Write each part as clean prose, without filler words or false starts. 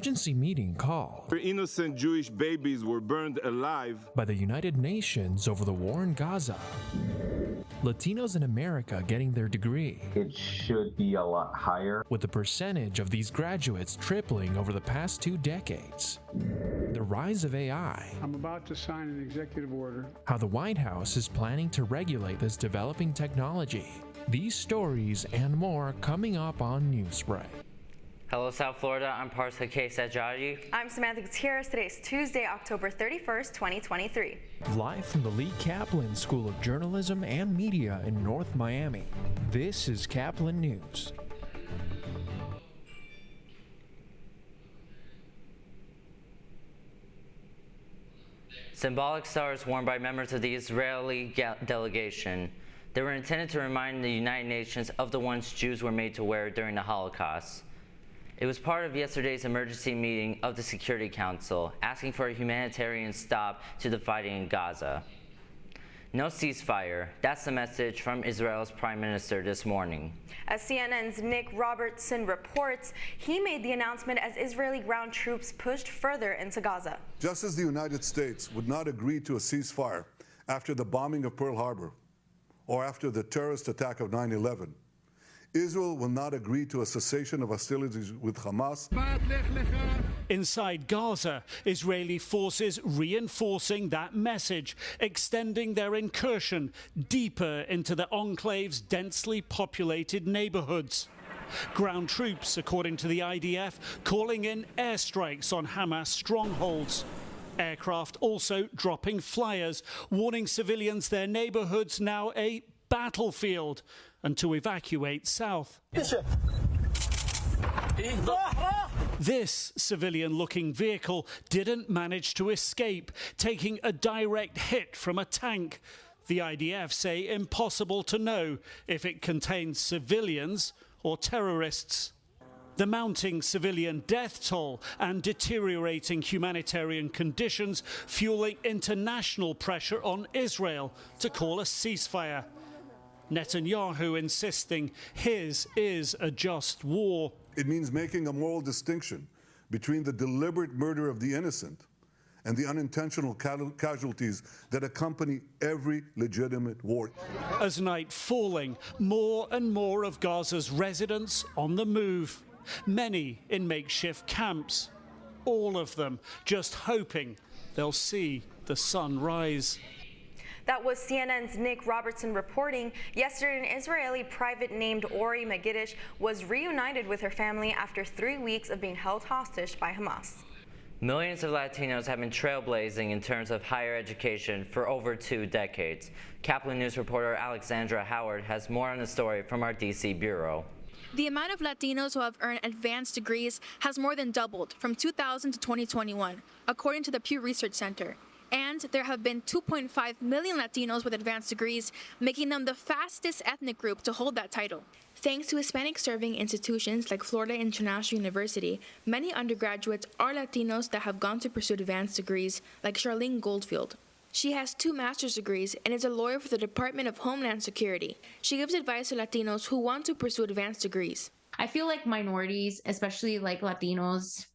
emergency meeting called Innocent Jewish babies were burned alive by the United Nations over the war in Gaza. Latinos in America getting their degree. It should be a lot higher, with the percentage of these graduates tripling over the past 2 decades. The rise of AI. I'm about to sign an executive order. How the White House is planning to regulate this developing technology. These stories and more coming up on Newsbreak. Hello, South Florida. I'm Parsa K. Sajadi. I'm Samantha Gutierrez. Today is Tuesday, October 31st, 2023. Live from the Lee Caplin School of Journalism and Media in North Miami, this is Caplin News. Symbolic stars worn by members of the Israeli delegation. They were intended to remind the United Nations of the ones Jews were made to wear during the Holocaust. It was part of yesterday's emergency meeting of the Security Council, asking for a humanitarian stop to the fighting in Gaza. No ceasefire. That's the message from Israel's Prime Minister this morning. As CNN's Nick Robertson reports, he made the announcement as Israeli ground troops pushed further into Gaza. Just as the United States would not agree to a ceasefire after the bombing of Pearl Harbor or after the terrorist attack of 9/11, Israel will not agree to a cessation of hostilities with Hamas. Inside Gaza, Israeli forces reinforcing that message, extending their incursion deeper into the enclave's densely populated neighborhoods. Ground troops, according to the IDF, calling in airstrikes on Hamas strongholds. Aircraft also dropping flyers, warning civilians their neighborhood's now a battlefield and to evacuate south. This civilian-looking vehicle didn't manage to escape, taking a direct hit from a tank. The IDF say impossible to know if it contains civilians or terrorists. The mounting civilian death toll and deteriorating humanitarian conditions fueling international pressure on Israel to call a ceasefire. Netanyahu insisting his is a just war. It means making a moral distinction between the deliberate murder of the innocent and the unintentional casualties that accompany every legitimate war. As night falling, more and more of Gaza's residents on the move, many in makeshift camps, all of them just hoping they'll see the sun rise. That was CNN's Nick Robertson reporting. Yesterday, an Israeli private named Ori Megidish was reunited with her family after 3 weeks of being held hostage by Hamas. Millions of Latinos have been trailblazing in terms of higher education for over 2 decades. Caplin News reporter Alexandra Howard has more on the story from our D.C. bureau. The amount of Latinos who have earned advanced degrees has more than doubled from 2000 to 2021, according to the Pew Research Center. And there have been 2.5 million Latinos with advanced degrees, making them the fastest ethnic group to hold that title. Thanks to Hispanic-serving institutions like Florida International University, many undergraduates are Latinos that have gone to pursue advanced degrees, like Charlene Goldfield. She has 2 master's degrees and is a lawyer for the Department of Homeland Security. She gives advice to Latinos who want to pursue advanced degrees. I feel like minorities, especially like Latinos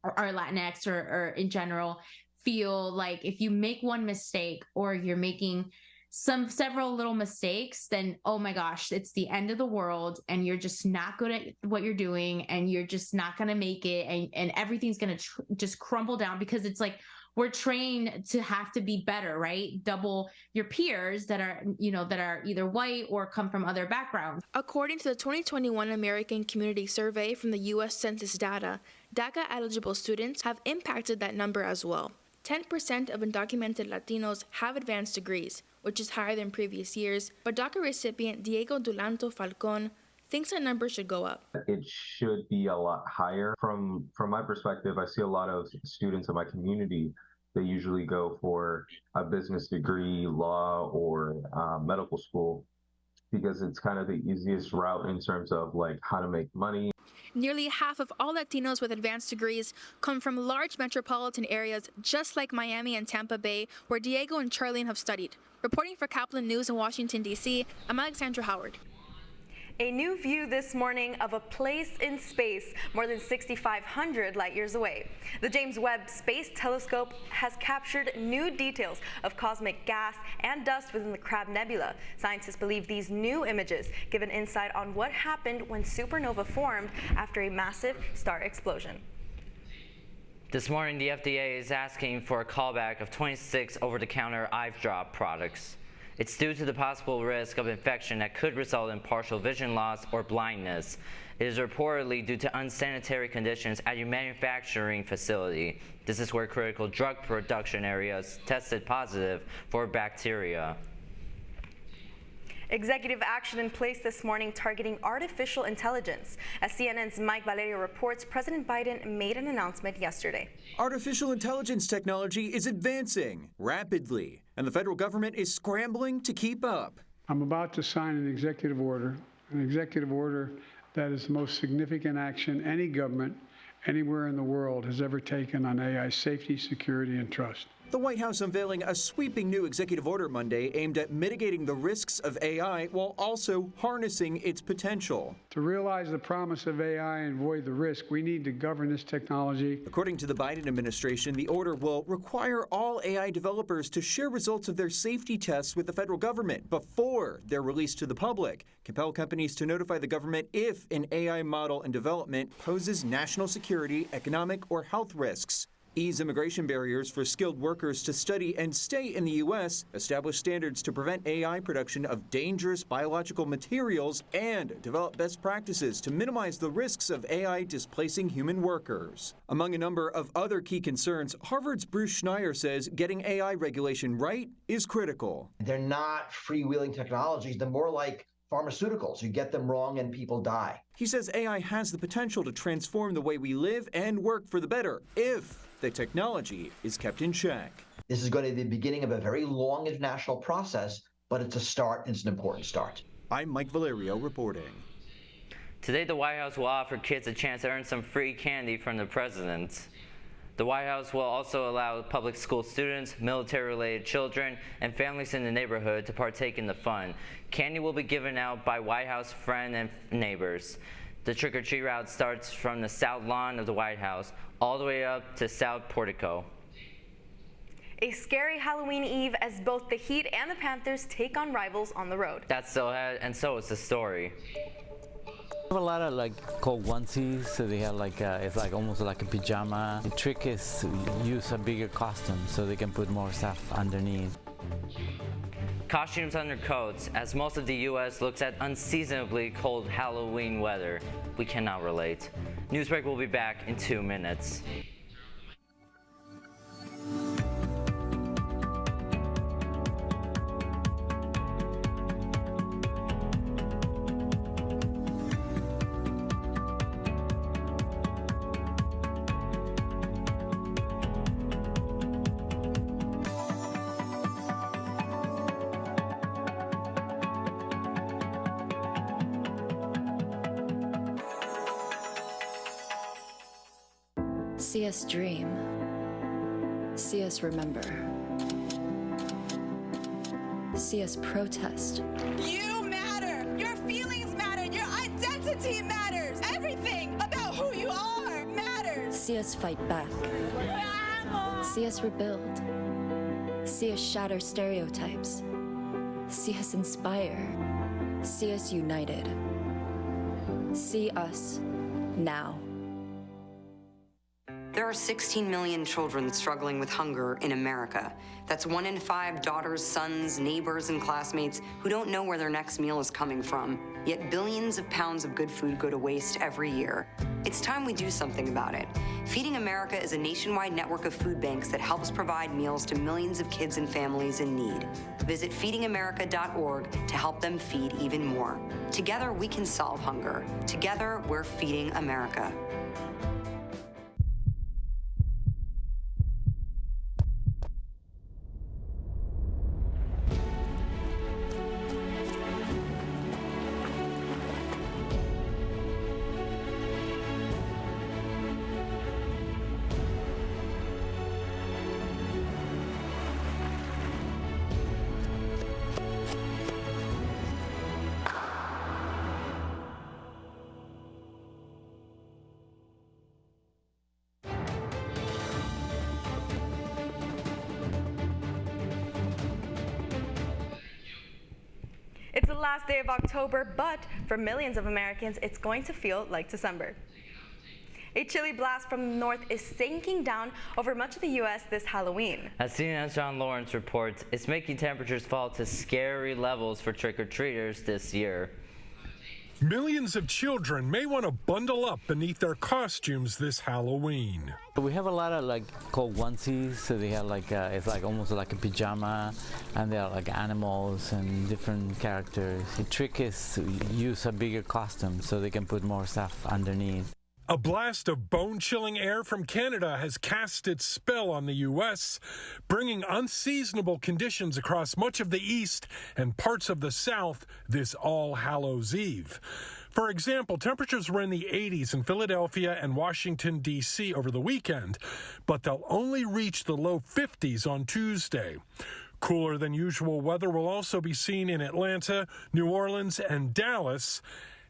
or Latinx or in general, feel like if you make one mistake or you're making several little mistakes, then oh my gosh, it's the end of the world and you're just not good at what you're doing and you're just not going to make it and everything's going to just crumble down, because it's like we're trained to have to be better, right? Double your peers that are, that are either white or come from other backgrounds. According to the 2021 American Community Survey from the U.S. Census data, DACA eligible students have impacted that number as well. 10% of undocumented Latinos have advanced degrees, which is higher than previous years, but DACA recipient Diego Dulanto Falcon thinks that number should go up. It should be a lot higher. From my perspective, I see a lot of students in my community, they usually go for a business degree, law, or medical school, because it's kind of the easiest route in terms of like how to make money. Nearly half of all Latinos with advanced degrees come from large metropolitan areas just like Miami and Tampa Bay, where Diego and Charlene have studied. Reporting for Caplin News in Washington, D.C., I'm Alexandra Howard. A new view this morning of a place in space more than 6,500 light years away. The James Webb Space Telescope has captured new details of cosmic gas and dust within the Crab Nebula. Scientists believe these new images give an insight on what happened when supernova formed after a massive star explosion. This morning, the FDA is asking for a callback of 26 over-the-counter eye drop products. It's due to the possible risk of infection that could result in partial vision loss or blindness. It is reportedly due to unsanitary conditions at your manufacturing facility. This is where critical drug production areas tested positive for bacteria. Executive action in place this morning targeting artificial intelligence. As CNN's Mike Valerio reports, President Biden made an announcement yesterday. Artificial intelligence technology is advancing rapidly, and the federal government is scrambling to keep up. I'm about to sign an executive order that is the most significant action any government anywhere in the world has ever taken on AI safety, security, and trust. The White House unveiling a sweeping new executive order Monday aimed at mitigating the risks of AI while also harnessing its potential. To realize the promise of AI and avoid the risk, we need to govern this technology. According to the Biden administration, the order will require all AI developers to share results of their safety tests with the federal government before they're released to the public, compel companies to notify the government if an AI model in development poses national security, economic, or health risks, ease immigration barriers for skilled workers to study and stay in the U.S., establish standards to prevent AI production of dangerous biological materials, and develop best practices to minimize the risks of AI displacing human workers. Among a number of other key concerns, Harvard's Bruce Schneier says getting AI regulation right is critical. They're not freewheeling technologies. They're more like pharmaceuticals. You get them wrong and people die. He says AI has the potential to transform the way we live and work for the better if the technology is kept in check. This is going to be the beginning of a very long international process, but it's a start, and it's an important start. I'm Mike Valerio reporting. Today, the White House will offer kids a chance to earn some free candy from the president. The White House will also allow public school students, military-related children, and families in the neighborhood to partake in the fun. Candy will be given out by White House friends and neighbors. The trick-or-treat route starts from the south lawn of the White House all the way up to South Portico. A scary Halloween Eve as both the Heat and the Panthers take on rivals on the road. That's so, and so is the story. A lot of cold onesies, so they have it's almost like a pajama. The trick is to use a bigger costume so they can put more stuff underneath. Costumes under coats, as most of the U.S. looks at unseasonably cold Halloween weather. We cannot relate. Newsbreak will be back in 2 minutes. See us dream. See us remember. See us protest. You matter. Your feelings matter. Your identity matters. Everything about who you are matters. See us fight back. See us rebuild. See us shatter stereotypes. See us inspire. See us united. See us now. There are 16 million children struggling with hunger in America. That's 1 in 5 daughters, sons, neighbors, and classmates who don't know where their next meal is coming from. Yet billions of pounds of good food go to waste every year. It's time we do something about it. Feeding America is a nationwide network of food banks that helps provide meals to millions of kids and families in need. Visit feedingamerica.org to help them feed even more. Together, we can solve hunger. Together, we're feeding America. last day of October, but for millions of Americans, it's going to feel like December. A chilly blast from the north is sinking down over much of the U.S. this Halloween. As CNN's John Lawrence reports, it's making temperatures fall to scary levels for trick-or-treaters this year. Millions of children may want to bundle up beneath their costumes this Halloween. We have a lot of called onesies, so they have it's almost like a pajama, and they are like animals and different characters. The trick is to use a bigger costume so they can put more stuff underneath. A blast of bone-chilling air from Canada has cast its spell on the U.S., bringing unseasonable conditions across much of the east and parts of the south this All Hallows Eve. For example, temperatures were in the 80s in Philadelphia and Washington, D.C. over the weekend, but they'll only reach the low 50s on Tuesday. Cooler than usual weather will also be seen in Atlanta, New Orleans, and Dallas,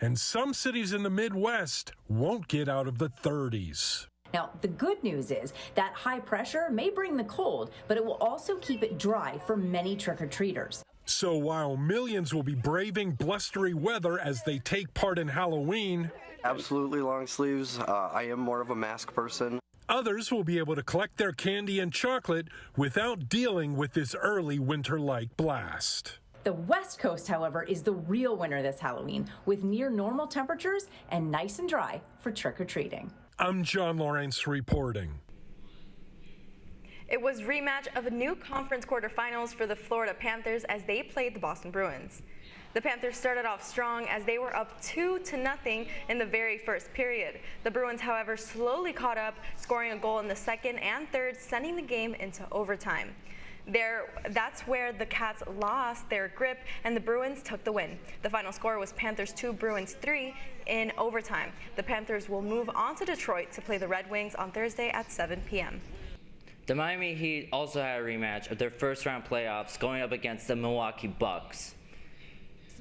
and some cities in the Midwest won't get out of the 30s. Now, the good news is that high pressure may bring the cold, but it will also keep it dry for many trick-or-treaters. So while millions will be braving blustery weather as they take part in Halloween, absolutely long sleeves. I am more of a mask person. Others will be able to collect their candy and chocolate without dealing with this early winter-like blast. The West Coast, however, is the real winner this Halloween, with near normal temperatures and nice and dry for trick-or-treating. I'm John Lawrence reporting. It was rematch of a new conference quarterfinals for the Florida Panthers as they played the Boston Bruins. The Panthers started off strong as they were up 2-0 in the very first period. The Bruins, however, slowly caught up, scoring a goal in the second and third, sending the game into overtime. That's where the Cats lost their grip and the Bruins took the win. The final score was Panthers 2, Bruins 3 in overtime. The Panthers will move on to Detroit to play the Red Wings on Thursday at 7 p.m. The Miami Heat also had a rematch of their first-round playoffs going up against the Milwaukee Bucks.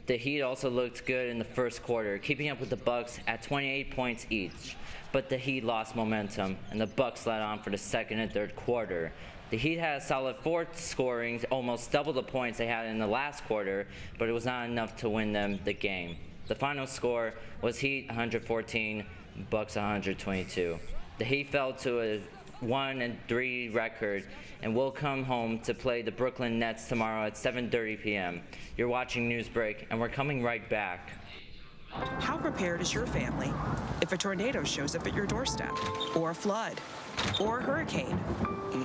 The Heat also looked good in the first quarter, keeping up with the Bucks at 28 points each. But the Heat lost momentum, and the Bucks led on for the second and third quarter. The Heat had a solid fourth scoring, almost double the points they had in the last quarter, but it was not enough to win them the game. The final score was Heat 114, Bucks 122. The Heat fell to a 1-3 record and will come home to play the Brooklyn Nets tomorrow at 7:30 p.m. You're watching Newsbreak, and we're coming right back. How prepared is your family if a tornado shows up at your doorstep, or a flood, or a hurricane?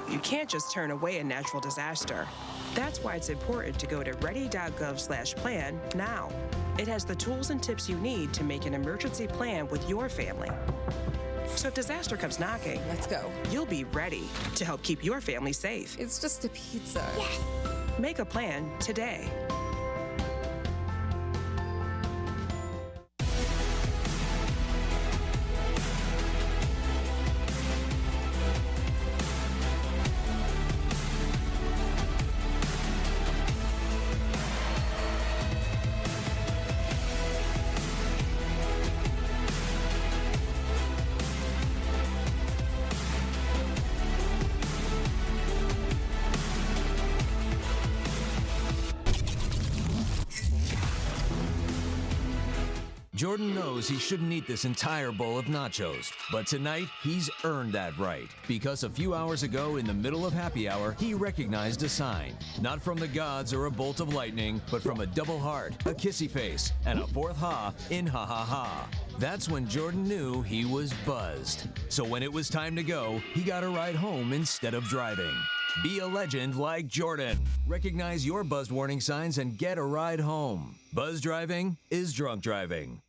You can't just turn away a natural disaster. That's why it's important to go to ready.gov/plan now. It has the tools and tips you need to make an emergency plan with your family. So if disaster comes knocking, let's go. You'll be ready to help keep your family safe. It's just a pizza. Yes. Make a plan today. Jordan knows he shouldn't eat this entire bowl of nachos, but tonight he's earned that right because a few hours ago in the middle of happy hour, he recognized a sign, not from the gods or a bolt of lightning, but from a double heart, a kissy face, and a fourth ha in ha ha ha. That's when Jordan knew he was buzzed. So when it was time to go, he got a ride home instead of driving. Be a legend like Jordan. Recognize your buzzed warning signs and get a ride home. Buzz driving is drunk driving.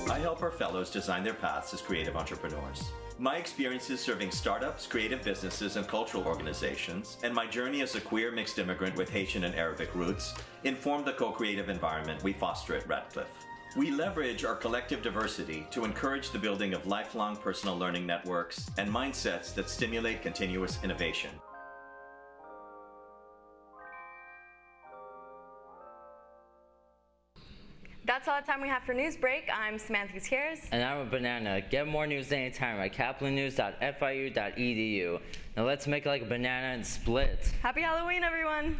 I help our fellows design their paths as creative entrepreneurs. My experiences serving startups, creative businesses, and cultural organizations, and my journey as a queer mixed immigrant with Haitian and Arabic roots, inform the co-creative environment we foster at Radcliffe. We leverage our collective diversity to encourage the building of lifelong personal learning networks and mindsets that stimulate continuous innovation. That's all the time we have for Newsbreak. I'm Samantha Gutierrez. And I'm a banana. Get more news anytime at caplinnews.fiu.edu. Now let's make it like a banana and split. Happy Halloween, everyone.